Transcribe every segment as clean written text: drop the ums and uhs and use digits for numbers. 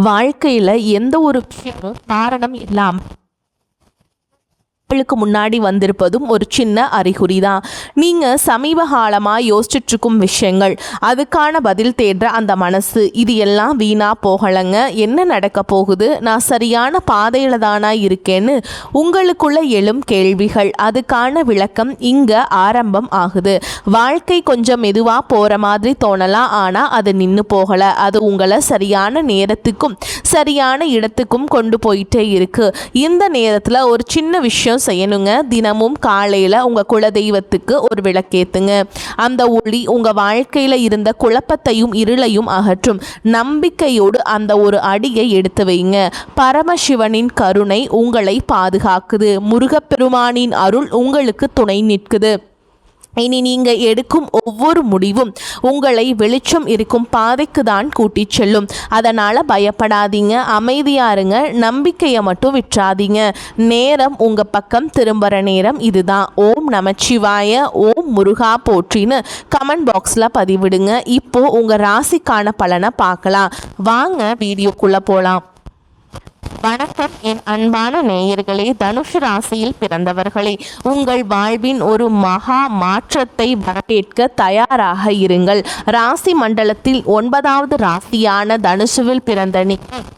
வாழ்க்கையில் எந்த ஒரு விஷயமும் காரணம் இல்லாமல் முன்னாடி வந்திருப்பதும் ஒரு சின்ன அறிகுறி தான். நீங்கள் சமீப காலமாக யோசிச்சுட்ருக்கும் விஷயங்கள், அதுக்கான பதில் தேடுற அந்த மனசு, இது எல்லாம் வீணாக போகலைங்க. என்ன நடக்க போகுது, நான் சரியான பாதையில் தானா இருக்கேன்னு உங்களுக்குள்ள எழும் கேள்விகள், அதுக்கான விளக்கம் இங்கே ஆரம்பம் ஆகுது. வாழ்க்கை கொஞ்சம் மெதுவாக போகிற மாதிரி தோணலாம், ஆனால் அது நின்று போகலை. அது உங்களை சரியான நேரத்துக்கும் சரியான இடத்துக்கும் கொண்டு போயிட்டே இருக்கு. இந்த நேரத்தில் ஒரு சின்ன விஷயம் செய்யணுங்க. தினமும் காலையில் உங்கள் குலதெய்வத்துக்கு ஒரு விளக்கேற்றுங்க. அந்த ஒளி உங்கள் வாழ்க்கையில் இருந்த குழப்பத்தையும் இருளையும் அகற்றும். நம்பிக்கையோடு அந்த ஒரு அடியை எடுத்து வைங்க. பரமசிவனின் கருணை உங்களை பாதுகாக்குது. முருகப்பெருமானின் அருள் உங்களுக்கு துணை நிற்குது. இனி நீங்கள் எடுக்கும் ஒவ்வொரு முடிவும் உங்களை வெளிச்சம் இருக்கும் பாதைக்கு தான் கூட்டிச் செல்லும். அதனால் பயப்படாதீங்க, அமைதியாக இருங்க, நம்பிக்கையை மட்டும் விட்டுறாதீங்க. நேரம் உங்கள் பக்கம் திரும்புகிற நேரம் இதுதான். ஓம் நமச்சிவாய, ஓம் முருகா போற்றின்னு கமெண்ட் பாக்ஸில் பதிவிடுங்க. இப்போது உங்கள் ராசிக்கான பலனை பார்க்கலாம். வாங்க வீடியோக்குள்ளே போகலாம். வணக்கம் என் அன்பான நேயர்களே, தனுஷ் ராசியில் பிறந்தவர்களே, உங்கள் வாழ்வின் ஒரு மகா மாற்றத்தை வரவேற்க தயாராக இருங்கள். ராசி மண்டலத்தில் 9வது ராசியான தனுஷுவில் பிறந்த நீங்கள்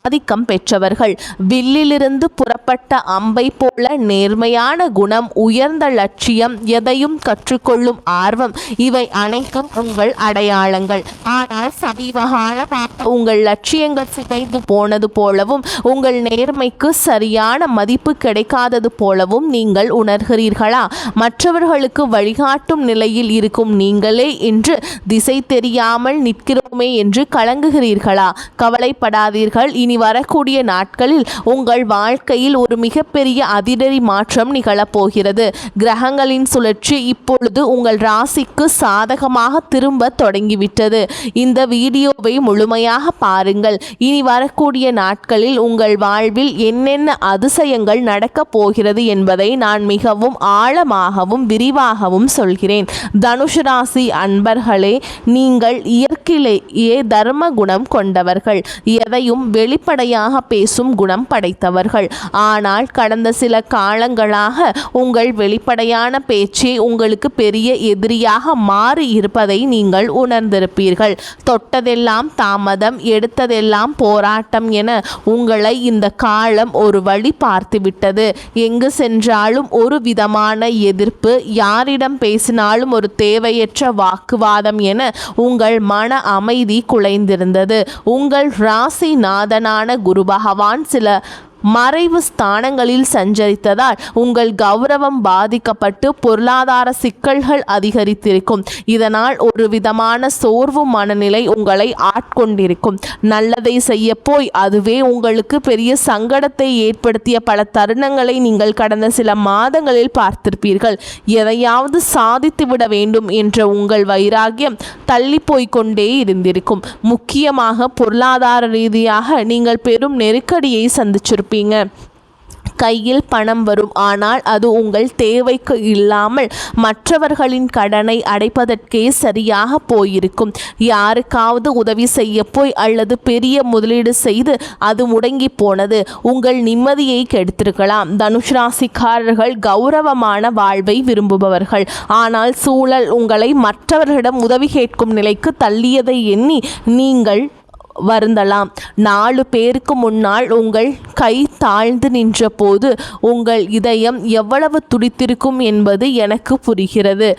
ஆதிக்கம் பெற்றவர்கள். வில்லிலிருந்து புறப்பட்ட அம்பை போல நேர்மையான குணம், உயர்ந்த லட்சியம், எதையும் கற்றுக்கொள்ளும் ஆர்வம், இவை அனைத்தும் உங்கள் அடையாளங்கள். ஆனால் சமீபகாலமாக உங்கள் லட்சியங்கள் சிதைந்து போனது போலவும் உங்கள் நேர்மைக்கு சரியான மதிப்பு கிடைக்காதது போலவும் நீங்கள் உணர்கிறீர்களா? மற்றவர்களுக்கு வழிகாட்டும் நிலையில் இருக்கும் நீங்களே இன்று திசை தெரியாமல் நிற்கிறோமே என்று கலங்குகிறீர்களா? கவலைப்படாதீர்கள். இனி வரக்கூடிய நாட்களில் உங்கள் வாழ்க்கையில் ஒரு மிகப்பெரிய அதிரடி மாற்றம் நிகழப்போகிறது. கிரகங்களின் சுழற்சி இப்பொழுது உங்கள் ராசிக்கு சாதகமாக திரும்ப தொடங்கிவிட்டது. இந்த வீடியோவை முழுமையாக பாருங்கள். இனி வரக்கூடிய நாட்களில் உங்கள் வாழ்வில் என்னென்ன அதிசயங்கள் நடக்கப் போகிறது என்பதை நான் மிகவும் ஆழமாகவும் விரிவாகவும் சொல்கிறேன். தனுஷ் ராசி அன்பர்களே, நீங்கள் இயற்கையிலேயே தர்ம குணம் கொண்டவர்கள், எதையும் வெளிப்படையாக பேசும் குணம் படைத்தவர்கள். ஆனால் கடந்த சில காலங்களாக உங்கள் வெளிப்படையான பேச்சே உங்களுக்கு பெரிய எதிரியாக மாறி இருப்பதை நீங்கள் உணர்ந்திருப்பீர்கள். தொட்டதெல்லாம் தாமதம், எடுத்ததெல்லாம் போராட்டம் என உங்களை இந்த காலம் ஒரு வழி பார்த்துவிட்டது. எங்கு சென்றாலும் ஒரு விதமான எதிர்ப்பு, யாரிடம் பேசினாலும் ஒரு தேவையற்ற வாக்குவாதம் என உங்கள் மன அமைதி குலைந்திருந்தது. உங்கள் ராசி நாதனான குரு பகவான் சில மறைவு ஸ்தானங்களில் சஞ்சரித்ததால் உங்கள் கௌரவம் பாதிக்கப்பட்டு பொருளாதார சிக்கல்கள் அதிகரித்திருக்கும். இதனால் ஒரு விதமான சோர்வு மனநிலை உங்களை ஆட்கொண்டிருக்கும். நல்லதை செய்ய போய் அதுவே உங்களுக்கு பெரிய சங்கடத்தை ஏற்படுத்திய பல தருணங்களை நீங்கள் கடந்த சில மாதங்களில் பார்த்திருப்பீர்கள். எதையாவது சாதித்துவிட வேண்டும் என்ற உங்கள் வைராகியம் தள்ளி போய்கொண்டே இருந்திருக்கும். முக்கியமாக பொருளாதார ரீதியாக நீங்கள் பெரும் நெருக்கடியை சந்திச்சிருப்பீங்க. கையில் பணம் வரும், ஆனால் அது உங்கள் தேவைக்கு இல்லாமல் மற்றவர்களின் கடனை அடைப்பதற்கே சரியாக போயிருக்கும். யாருக்காவது உதவி செய்ய போய் அல்லது பெரிய முதலீடு செய்து அது முடங்கி போனது உங்கள் நிம்மதியை கெடுத்திருக்கலாம். தனுஷ் ராசிக்காரர்கள் கௌரவமான வாழ்வை விரும்புபவர்கள். ஆனால் சூழல் உங்களை மற்றவர்களிடம் உதவி கேட்கும் நிலைக்கு தள்ளியதை எண்ணி நீங்கள் வருந்தலாம். 4 பேருக்கு முன்னால் உங்கள் கை தாழ்ந்து நின்ற போது உங்கள் இதயம் எவ்வளவு துடித்திருக்கும் என்பது எனக்கு புரிகிறது.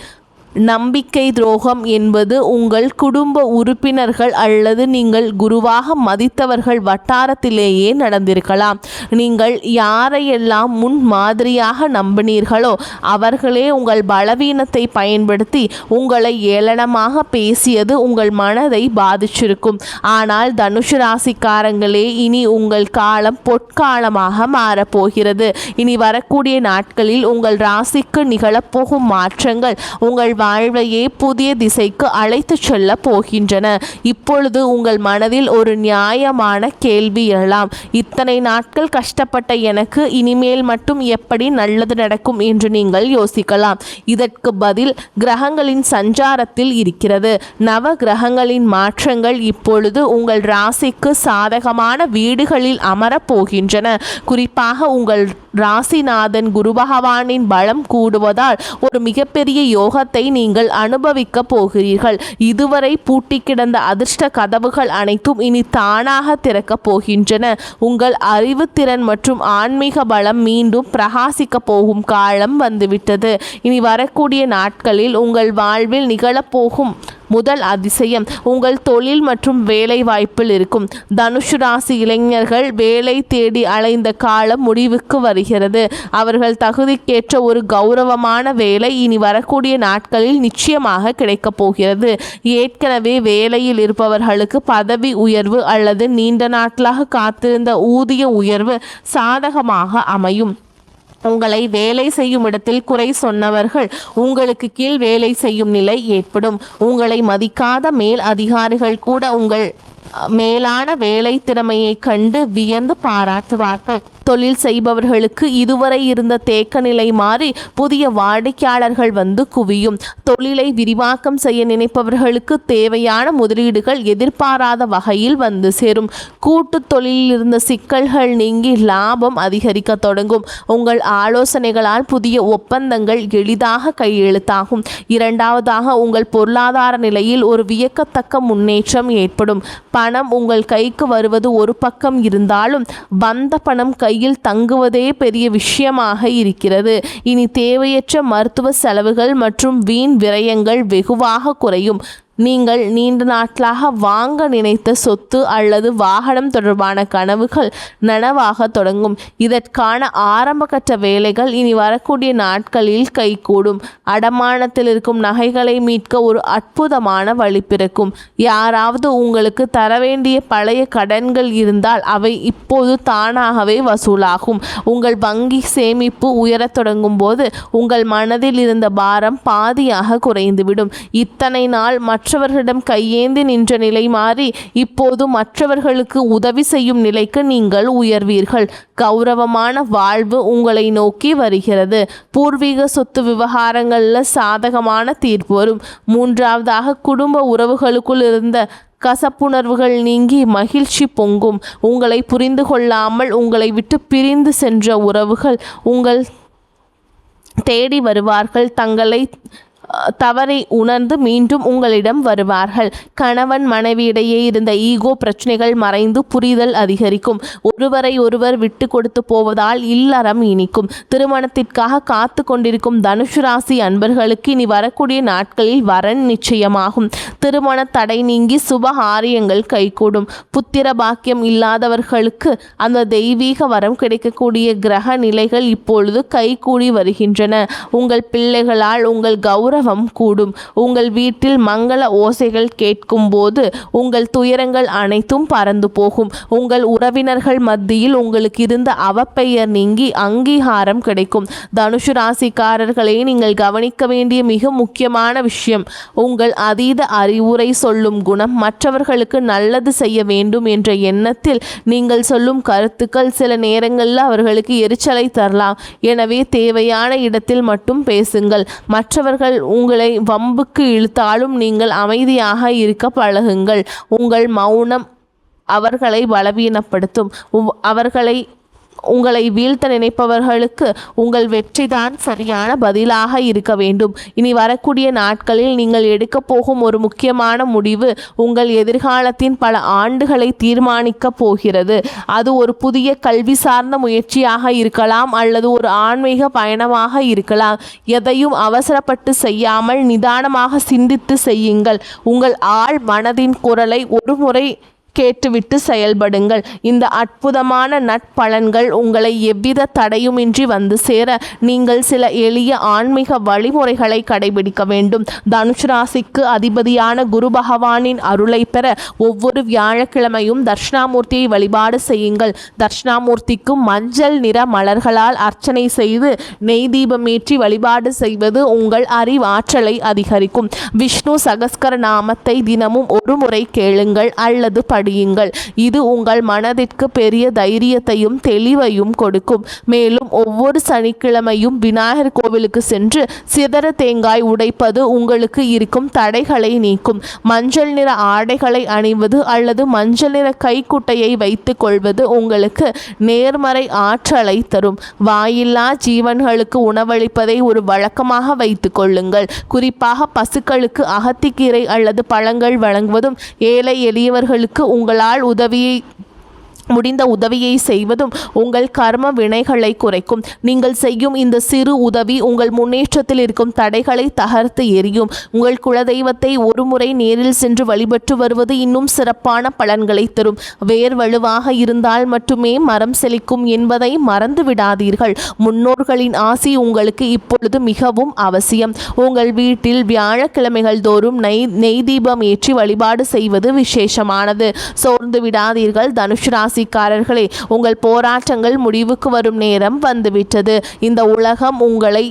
நம்பிக்கை துரோகம் என்பது உங்கள் குடும்ப உறுப்பினர்கள் அல்லது நீங்கள் குருவாக மதித்தவர்கள் வட்டாரத்திலேயே நடந்திருக்கலாம். நீங்கள் யாரையெல்லாம் முன் மாதிரியாக நம்பினீர்களோ அவர்களே உங்கள் பலவீனத்தை பயன்படுத்தி உங்களை ஏளனமாக பேசியது உங்கள் மனதை பாதிச்சிருக்கும். ஆனால் தனுஷ் ராசிக்காரங்களே, இனி உங்கள் காலம் பொற்காலமாக மாறப்போகிறது. இனி வரக்கூடிய நாட்களில் உங்கள் ராசிக்கு நிகழப்போகும் மாற்றங்கள் உங்கள் வாழ்வையே புதிய திசைக்கு அழைத்து செல்ல போகின்றன. இப்பொழுது உங்கள் மனதில் ஒரு நியாயமான கேள்வி எழலாம். இத்தனை நாட்கள் கஷ்டப்பட்ட எனக்கு இனிமேல் மட்டும் எப்படி நல்லது நடக்கும் என்று நீங்கள் யோசிக்கலாம். இதற்கு பதில் கிரகங்களின் சஞ்சாரத்தில் இருக்கிறது. நவ கிரகங்களின் மாற்றங்கள் இப்பொழுது உங்கள் ராசிக்கு சாதகமான வீடுகளில் அமரப் போகின்றன. குறிப்பாக உங்கள் ராசிநாதன் குரு பகவானின் பலம் கூடுவதால் ஒரு மிகப்பெரிய யோகத்தை நீங்கள் அனுபவிக்க போகிறீர்கள். இதுவரை பூட்டி கிடந்த அதிர்ஷ்ட கதவுகள் அனைத்தும் இனி தானாக திறக்கப் போகின்றன. உங்கள் அறிவுத்திறன் மற்றும் ஆன்மீக பலம் மீண்டும் பிரகாசிக்க போகும் காலம் வந்துவிட்டது. இனி வரக்கூடிய நாட்களில் உங்கள் வாழ்வில் நிகழப்போகும் முதல் அதிசயம் உங்கள் தொழில் மற்றும் வேலை வாய்ப்பில் இருக்கும். தனுசு ராசி இளைஞர்கள் வேலை தேடி அலைந்த காலம் முடிவுக்கு வருகிறது. அவர்கள் தகுதிக்கேற்ற ஒரு கௌரவமான வேலை இனி வரக்கூடிய நாட்களில் நிச்சயமாக கிடைக்கப் போகிறது. ஏற்கனவே வேலையில் இருப்பவர்களுக்கு பதவி உயர்வு அல்லது நீண்ட நாட்களாக காத்திருந்த ஊதிய உயர்வு சாதகமாக அமையும். உங்களை வேலை செய்யும் இடத்தில் குறை சொன்னவர்கள் உங்களுக்கு கீழ் வேலை செய்யும் நிலை ஏற்படும். உங்களை மதிக்காத மேல் அதிகாரிகள் கூட உங்கள் மேலான வேலை திறமையை கண்டு வியந்து பாராட்டுவார்கள். தொழில் செய்பவர்களுக்கு இதுவரை இருந்த தேக்க நிலை மாறி புதிய வாடிக்கையாளர்கள் வந்து குவியும். தொழிலை விரிவாக்கம் செய்ய நினைப்பவர்களுக்கு தேவையான முதலீடுகள் எதிர்பாராத வகையில் வந்து சேரும். கூட்டு தொழிலில் இருந்த சிக்கல்கள் நீங்கி லாபம் அதிகரிக்க தொடங்கும். உங்கள் ஆலோசனைகளால் புதிய ஒப்பந்தங்கள் எளிதாக கையெழுத்தாகும். இரண்டாவதாக உங்கள் பொருளாதார நிலையில் ஒரு வியக்கத்தக்க முன்னேற்றம் ஏற்படும். பணம் உங்கள் கைக்கு வருவது ஒரு பக்கம் இருந்தாலும் வந்த பணம் கையில் தங்குவதே பெரிய விஷயமாக இருக்கிறது. இனி தேவையற்ற மருத்துவ செலவுகள் மற்றும் வீண் விரயங்கள் வெகுவாக குறையும். நீங்கள் நீண்ட நாட்களாக வாங்க நினைத்த சொத்து அல்லது வாகனம் தொடர்பான கனவுகள் நனவாக தொடங்கும். இதற்கான ஆரம்பகட்ட வேலைகள் இனி வரக்கூடிய நாட்களில் கைகூடும். அடமானத்தில் இருக்கும் நகைகளை மீட்க ஒரு அற்புதமான வழி பிறக்கும். யாராவது உங்களுக்கு தர வேண்டிய பழைய கடன்கள் இருந்தால் அவை இப்போது தானாகவே வசூலாகும். உங்கள் வங்கி சேமிப்பு உயரத் தொடங்கும் போது உங்கள் மனதில் இருந்த பாரம் பாதியாக குறைந்துவிடும். இத்தனை நாள் மற்றவர்களிடம் கையேந்தி நின்ற நிலை மாறி இப்போது மற்றவர்களுக்கு உதவி செய்யும் நிலைக்கு நீங்கள் உயர்வீர்கள். கௌரவமான வாழ்வு உங்களை நோக்கி வருகிறது. பூர்வீக சொத்து விவகாரங்களில் சாதகமான தீர்ப்பு வரும். மூன்றாவதாக குடும்ப உறவுகளுக்குள் இருந்த கசப்புணர்வுகள் நீங்கி மகிழ்ச்சி பொங்கும். உங்களை புரிந்து கொள்ளாமல் உங்களை விட்டு பிரிந்து சென்ற உறவுகள் உங்கள் தேடி வருவார்கள். தங்களை தவறை உணர்ந்து மீண்டும் உங்களிடம் வருவார்கள். கணவன் மனைவியிடையே இருந்த ஈகோ பிரச்சனைகள் மறைந்து புரிதல் அதிகரிக்கும். ஒருவரை ஒருவர் விட்டு கொடுத்து போவதால் இல்லறம் இனிக்கும். திருமணத்திற்காக காத்து கொண்டிருக்கும் தனுசு ராசி அன்பர்களுக்கு இனி வரக்கூடிய நாட்களில் வரன் நிச்சயமாகும். திருமண தடை நீங்கி சுப காரியங்கள் கைகூடும். புத்திர பாக்கியம் இல்லாதவர்களுக்கு அந்த தெய்வீக வரம் கிடைக்கக்கூடிய கிரக நிலைகள் இப்பொழுது கைகூடி வருகின்றன. உங்கள் பிள்ளைகளால் உங்கள் கௌரவம் கூடும். உங்கள் வீட்டில் மங்கள ஓசைகள் கேட்கும் போது உங்கள் துயரங்கள் அனைத்தும் பறந்து போகும். உங்கள் உறவினர்கள் மத்தியில் உங்களுக்கு இருந்த அவப்பெயர் நீங்கி அங்கீகாரம் கிடைக்கும். தனுசு ராசிக்காரர்களை நீங்கள் கவனிக்க வேண்டிய மிக முக்கியமான விஷயம் உங்கள் அதீத அறிவுரை சொல்லும் குணம். மற்றவர்களுக்கு நல்லது செய்ய வேண்டும் என்ற எண்ணத்தில் நீங்கள் சொல்லும் கருத்துக்கள் சில நேரங்களில் அவர்களுக்கு எரிச்சலை தரலாம். எனவே தேவையான இடத்தில் மட்டும் பேசுங்கள். மற்றவர்கள் உங்களை வம்புக்கு இழுத்தாலும் நீங்கள் அமைதியாக இருக்க பழகுங்கள். உங்கள் மௌனம் அவர்களை பலவீனப்படுத்தும். உங்களை வீழ்த்த நினைப்பவர்களுக்கு உங்கள் வெற்றிதான் சரியான பதிலாக இருக்க வேண்டும். இனி வரக்கூடிய நாட்களில் நீங்கள் எடுக்க போகும் ஒரு முக்கியமான முடிவு உங்கள் எதிர்காலத்தின் பல ஆண்டுகளை தீர்மானிக்க போகிறது. அது ஒரு புதிய கல்வி சார்ந்த முயற்சியாக இருக்கலாம் அல்லது ஒரு ஆன்மீக பயணமாக இருக்கலாம். எதையும் அவசரப்பட்டு செய்யாமல் நிதானமாக சிந்தித்து செய்யுங்கள். உங்கள் ஆழ் மனதின் குரலை ஒரு முறை கேட்டுவிட்டு செயல்படுங்கள். இந்த அற்புதமான நட்பலன்கள் உங்களை எவ்வித தடையுமின்றி வந்து சேர நீங்கள் சில எளிய ஆன்மீக வழிமுறைகளை கடைபிடிக்க வேண்டும். தனுஷ் ராசிக்கு அதிபதியான குரு பகவானின் அருளை பெற ஒவ்வொரு வியாழக்கிழமையும் தட்சிணாமூர்த்தியை வழிபாடு செய்யுங்கள். தட்சிணாமூர்த்திக்கு மஞ்சள் நிற மலர்களால் அர்ச்சனை செய்து நெய் தீபமேற்றி வழிபாடு செய்வது உங்கள் அறிவாற்றலை அதிகரிக்கும். விஷ்ணு சகஸ்கர நாமத்தை தினமும் ஒரு முறை கேளுங்கள் அல்லது படியுங்கள். இது உங்கள் மனதிற்கு பெரிய தைரியத்தையும் தெளிவையும் கொடுக்கும். மேலும் ஒவ்வொரு சனிக்கிழமையும் விநாயகர் கோவிலுக்கு சென்று சிதற தேங்காய் உடைப்பது உங்களுக்கு இருக்கும் தடைகளை நீக்கும். மஞ்சள் நிற ஆடைகளை அணிவது அல்லது மஞ்சள் நிற கைக்குட்டையை வைத்துக் கொள்வது உங்களுக்கு நேர்மறை ஆற்றலை தரும். வாயில்லா ஜீவன்களுக்கு உணவளிப்பதை ஒரு வழக்கமாக வைத்துக் கொள்ளுங்கள். குறிப்பாக பசுக்களுக்கு அகத்திக்கீரை அல்லது பழங்கள் வழங்குவதும் ஏழை எளியவர்களுக்கு உங்களால் முடிந்த உதவியை செய்வதும் உங்கள் கர்ம வினைகளை குறைக்கும். நீங்கள் செய்யும் இந்த சிறு உதவி உங்கள் முன்னேற்றத்தில் இருக்கும் தடைகளை தகர்த்து எறியும். உங்கள் குலதெய்வத்தை ஒரு முறை நேரில் சென்று வழிபட்டு வருவது இன்னும் சிறப்பான பலன்களை தரும். வேர் வலுவாக இருந்தால் மட்டுமே மரம் செழிக்கும் என்பதை மறந்து விடாதீர்கள். முன்னோர்களின் ஆசி உங்களுக்கு இப்பொழுது மிகவும் அவசியம். உங்கள் வீட்டில் வியாழக்கிழமைகள் தோறும் நெய் தீபம் ஏற்றி வழிபாடு செய்வது விசேஷமானது. சோர்ந்து விடாதீர்கள். தனுஷ் ராசிக்காரர்களே, உங்கள் போராட்டங்கள் முடிவுக்கு வரும் நேரம் வந்துவிட்டது. இந்த உலகம் உங்களை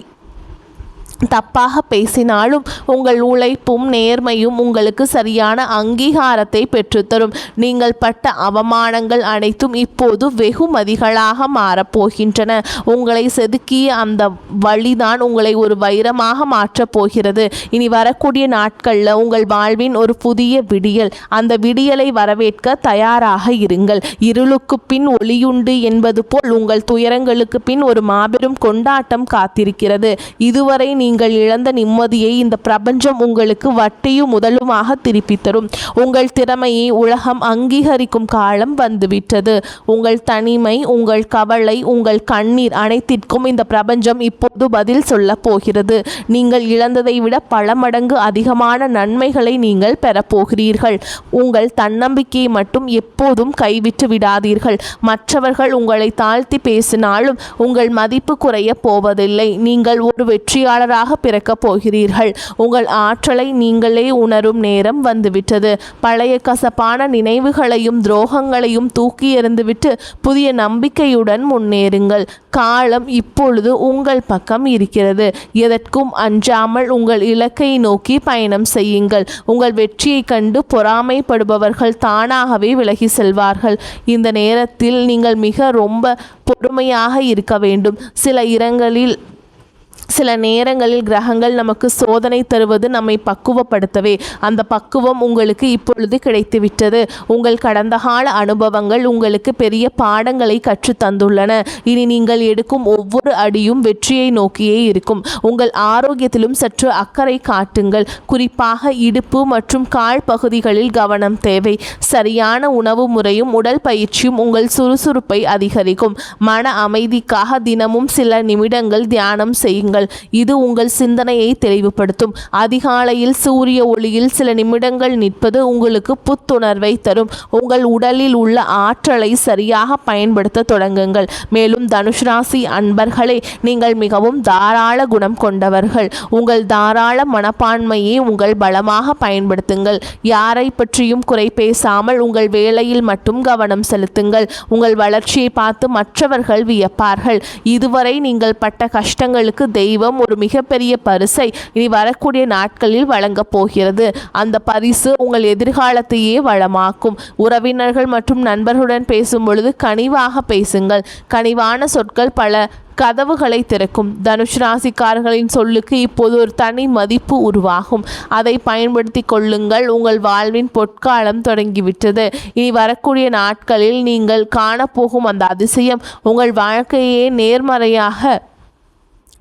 தப்பாக பேசினாலும் உங்கள் உழைப்பும் நேர்மையும் உங்களுக்கு சரியான அங்கீகாரத்தை பெற்றுத்தரும். நீங்கள் பட்ட அவமானங்கள் அனைத்தும் இப்போது வெகுமதிகளாக மாறப்போகின்றன. உங்களை செதுக்கிய அந்த வழிதான் உங்களை ஒரு வைரமாக மாற்றப் போகிறது. இனி வரக்கூடிய நாட்களில் உங்கள் வாழ்வின் ஒரு புதிய விடியல். அந்த விடியலை வரவேற்க தயாராக இருங்கள். இருளுக்கு பின் ஒளியுண்டு என்பது போல் உங்கள் துயரங்களுக்கு பின் ஒரு மாபெரும் கொண்டாட்டம் காத்திருக்கிறது. இதுவரை நீங்கள் இழந்த நிம்மதியை இந்த பிரபஞ்சம் உங்களுக்கு வட்டியும் முதலுமாக திருப்பி தரும். உங்கள் திறமையை உலகம் அங்கீகரிக்கும் காலம் வந்துவிட்டது. உங்கள் தனிமை, உங்கள் கவலை, உங்கள் கண்ணீர் அனைத்திற்கும் இந்த பிரபஞ்சம் இப்போது பதில் சொல்ல போகிறது. நீங்கள் இழந்ததை விட பல மடங்கு அதிகமான நன்மைகளை நீங்கள் பெறப்போகிறீர்கள். உங்கள் தன்னம்பிக்கையை மட்டும் எப்போதும் கைவிட்டு விடாதீர்கள். மற்றவர்கள் உங்களை தாழ்த்தி பேசினாலும் உங்கள் மதிப்பு குறைய போவதில்லை. நீங்கள் ஒரு வெற்றியாளராக பிறக்கப் போகிறீர்கள். உங்கள் ஆற்றலை நீங்களே உணரும் நேரம் வந்துவிட்டது. பழைய கசப்பான நினைவுகளையும் துரோகங்களையும் தூக்கி எறிந்துவிட்டு புதிய நம்பிக்கையுடன் முன்னேறுங்கள். காலம் இப்பொழுது உங்கள் பக்கம் இருக்கிறது. எதற்கும் அஞ்சாமல் உங்கள் இலக்கை நோக்கி பயணம் செய்யுங்கள். உங்கள் வெற்றியை கண்டு பொறாமைப்படுபவர்கள் தானாகவே விலகி செல்வார்கள். இந்த நேரத்தில் நீங்கள் ரொம்ப பொறுமையாக இருக்க வேண்டும். சில நேரங்களில் கிரகங்கள் நமக்கு சோதனை தருவது நம்மை பக்குவப்படுத்தவே. அந்த பக்குவம் உங்களுக்கு இப்பொழுது கிடைத்துவிட்டது. உங்கள் கடந்த கால அனுபவங்கள் உங்களுக்கு பெரிய பாடங்களை கற்று தந்துள்ளன. இனி நீங்கள் எடுக்கும் ஒவ்வொரு அடியும் வெற்றியை நோக்கியே இருக்கும். உங்கள் ஆரோக்கியத்திலும் சற்று அக்கறை காட்டுங்கள். குறிப்பாக இடுப்பு மற்றும் கால் பகுதிகளில் கவனம் தேவை. சரியான உணவு முறையும் உடல் பயிற்சியும் உங்கள் சுறுசுறுப்பை அதிகரிக்கும். மன அமைதிக்காக தினமும் சில நிமிடங்கள் தியானம் செய்யுங்கள். இது உங்கள் சிந்தனையை தெளிவுபடுத்தும். அதிகாலையில் சூரிய ஒளியில் சில நிமிடங்கள் நிற்பது உங்களுக்கு புத்துணர்வை தரும். உங்கள் உடலில் உள்ள ஆற்றலை சரியாக பயன்படுத்த தொடங்குங்கள். மேலும் தனுஷ் ராசி அன்பர்களே, நீங்கள் மிகவும் தாராள குணம் கொண்டவர்கள். உங்கள் தாராள மனப்பான்மையை உங்கள் பலமாக பயன்படுத்துங்கள். யாரை பற்றியும் குறை பேசாமல் உங்கள் வேலையில் மட்டும் கவனம் செலுத்துங்கள். உங்கள் வளர்ச்சியை பார்த்து மற்றவர்கள் வியப்பார்கள். இதுவரை நீங்கள் பட்ட கஷ்டங்களுக்கு தெய்வம் ஒரு மிகப்பெரிய பரிசை இனி வரக்கூடிய நாட்களில் வழங்கப் போகிறது. அந்த பரிசு உங்கள் எதிர்காலத்தையே வளமாக்கும். உறவினர்கள் மற்றும் நண்பர்களுடன் பேசும் பொழுது கனிவாக பேசுங்கள். கனிவான சொற்கள் பல கதவுகளை திறக்கும். தனுஷ் ராசிக்காரர்களின் சொல்லுக்கு இப்போது ஒரு தனி மதிப்பு உருவாகும். அதை பயன்படுத்தி கொள்ளுங்கள். உங்கள் வாழ்வின் பொற்காலம் தொடங்கிவிட்டது. இனி வரக்கூடிய நாட்களில் நீங்கள் காணப்போகும் அந்த அதிசயம் உங்கள் வாழ்க்கையே நேர்மறையாக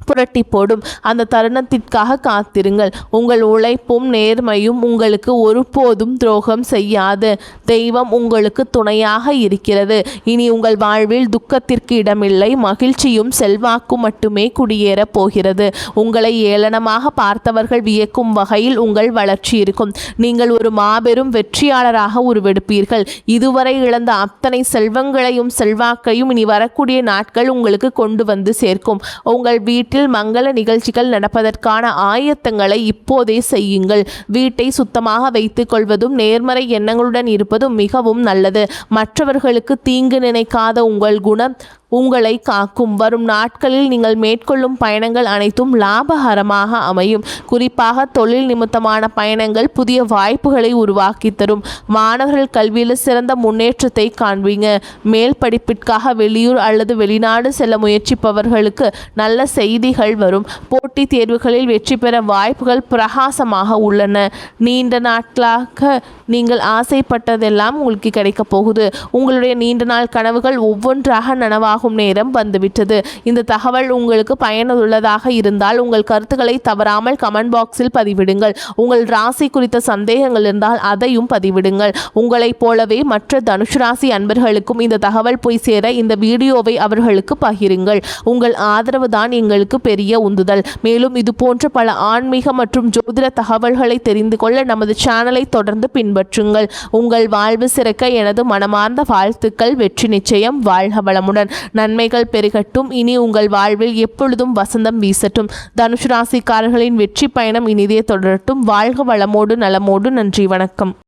புரட்டி போடும். அந்த தருணத்திற்காக காத்திருங்கள். உங்கள் உழைப்பும் நேர்மையும் உங்களுக்கு ஒருபோதும் துரோகம் செய்யாது. தெய்வம் உங்களுக்கு துணையாக இருக்கிறது. இனி உங்கள் வாழ்வில் துக்கத்திற்கு இடமில்லை. மகிழ்ச்சியும் செல்வாக்கும் மட்டுமே குடியேறப் போகிறது. உங்களை ஏளனமாக பார்த்தவர்கள் வியக்கும் வகையில் உங்கள் வளர்ச்சி இருக்கும். நீங்கள் ஒரு மாபெரும் வெற்றியாளராக உருவெடுப்பீர்கள். இதுவரை இழந்த அத்தனை செல்வங்களையும் செல்வாக்கையும் இனி வரக்கூடிய நாட்கள் உங்களுக்கு கொண்டு வந்து சேர்க்கும். உங்கள் வீட்டில் மங்கள நிகழ்ச்சிகள் நடப்பதற்கான ஆயத்தங்களை இப்போதே செய்யுங்கள். வீட்டை சுத்தமாக வைத்துக் கொள்வதும் நேர்மறை எண்ணங்களுடன் இருப்பதும் மிகவும் நல்லது. மற்றவர்களுக்கு தீங்கு நினைக்காத உங்கள் குணம் உங்களை காக்கும். வரும் நாட்களில் நீங்கள் மேற்கொள்ளும் பயணங்கள் அனைத்தும் லாபகரமாக அமையும். குறிப்பாக தொழில் நிமித்தமான பயணங்கள் புதிய வாய்ப்புகளை உருவாக்கி தரும். மாணவர்கள் கல்வியில் சிறந்த முன்னேற்றத்தை காண்பீங்க. மேல் படிப்பிற்காக வெளியூர் அல்லது வெளிநாடு செல்ல முயற்சிப்பவர்களுக்கு நல்ல செய்திகள் வரும். போட்டித் தேர்வுகளில் வெற்றி பெற வாய்ப்புகள் பிரகாசமாக உள்ளன. நீண்ட நாட்களாக நீங்கள் ஆசைப்பட்டதெல்லாம் உங்களுக்கு கிடைக்கப் போகுது. உங்களுடைய நீண்ட நாள் கனவுகள் ஒவ்வொன்றாக நனவாகும் நேரம் வந்துவிட்டது. இந்த தகவல் உங்களுக்கு பயனுள்ளதாக இருந்தால் உங்கள் கருத்துக்களை தவறாமல் கமெண்ட் பாக்ஸில் பதிவிடுங்கள். உங்கள் ராசி குறித்த சந்தேகங்கள் இருந்தால் அதையும் பதிவிடுங்கள். உங்களைப் போலவே மற்ற தனுசு ராசி அன்பர்களுக்கும் இந்த தகவல் போய் சேர இந்த வீடியோவை அவர்களுக்கு பகிருங்கள். உங்கள் ஆதரவு தான் எங்களுக்கு பெரிய உந்துதல். மேலும் இது போன்ற பல ஆன்மீக மற்றும் ஜோதிட தகவல்களை தெரிந்து கொள்ள நமது சேனலை தொடர்ந்து பின்பற்றுங்கள். உங்கள் வாழ்வு சிறக்க எனது மனமார்ந்த வாழ்த்துக்கள். வெற்றி நிச்சயம். வாழ்க வளமுடன். நன்மைகள் பெருகட்டும். இனி உங்கள் வாழ்வில் எப்பொழுதும் வசந்தம் வீசட்டும். தனுசு ராசிக்காரர்களின் வெற்றி பயணம் இனிதே தொடரட்டும். வாழ்க வளமோடு நலமோடு. நன்றி, வணக்கம்.